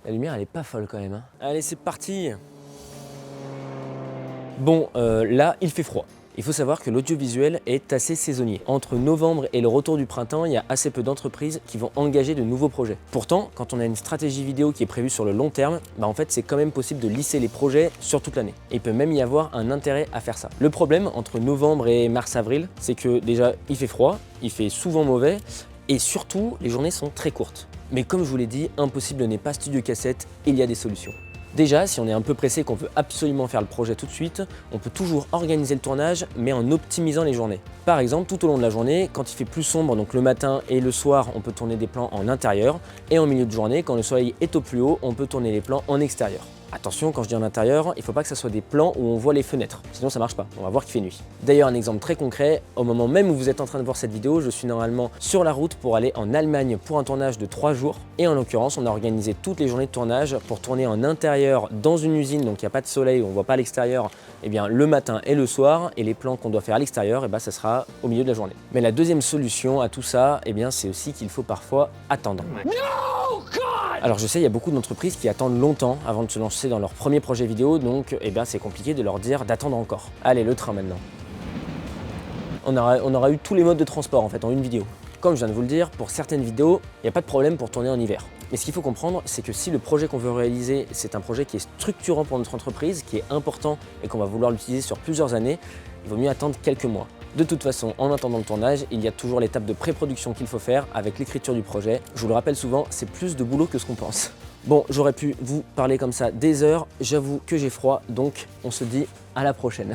La lumière, elle est pas folle quand même, hein. Allez, c'est parti. Bon, là, il fait froid. Il faut savoir que l'audiovisuel est assez saisonnier. Entre novembre et le retour du printemps, il y a assez peu d'entreprises qui vont engager de nouveaux projets. Pourtant, quand on a une stratégie vidéo qui est prévue sur le long terme, en fait, c'est quand même possible de lisser les projets sur toute l'année. Et il peut même y avoir un intérêt à faire ça. Le problème entre novembre et mars-avril, c'est que déjà, il fait froid, il fait souvent mauvais, et surtout, les journées sont très courtes. Mais comme je vous l'ai dit, impossible n'est pas studio cassette, il y a des solutions. Déjà, si on est un peu pressé et qu'on veut absolument faire le projet tout de suite, on peut toujours organiser le tournage, mais en optimisant les journées. Par exemple, tout au long de la journée, quand il fait plus sombre, donc le matin et le soir, on peut tourner des plans en intérieur, et en milieu de journée, quand le soleil est au plus haut, on peut tourner les plans en extérieur. Attention, quand je dis en intérieur, il ne faut pas que ce soit des plans où on voit les fenêtres, sinon ça marche pas, on va voir qu'il fait nuit. D'ailleurs, un exemple très concret, au moment même où vous êtes en train de voir cette vidéo, je suis normalement sur la route pour aller en Allemagne pour un tournage de 3 jours. Et en l'occurrence, on a organisé toutes les journées de tournage pour tourner en intérieur dans une usine, donc il n'y a pas de soleil, on ne voit pas l'extérieur, le matin et le soir, et les plans qu'on doit faire à l'extérieur, ça sera au milieu de la journée. Mais la deuxième solution à tout ça, c'est aussi qu'il faut parfois attendre. No, God! Alors je sais, il y a beaucoup d'entreprises qui attendent longtemps avant de se lancer dans leur premier projet vidéo, donc c'est compliqué de leur dire d'attendre encore. Allez, le train maintenant. On aura eu tous les modes de transport en fait en une vidéo. Comme je viens de vous le dire, pour certaines vidéos, il n'y a pas de problème pour tourner en hiver. Mais ce qu'il faut comprendre, c'est que si le projet qu'on veut réaliser, c'est un projet qui est structurant pour notre entreprise, qui est important et qu'on va vouloir l'utiliser sur plusieurs années, il vaut mieux attendre quelques mois. De toute façon, en attendant le tournage, il y a toujours l'étape de pré-production qu'il faut faire avec l'écriture du projet. Je vous le rappelle souvent, c'est plus de boulot que ce qu'on pense. Bon, j'aurais pu vous parler comme ça des heures, j'avoue que j'ai froid, donc on se dit à la prochaine.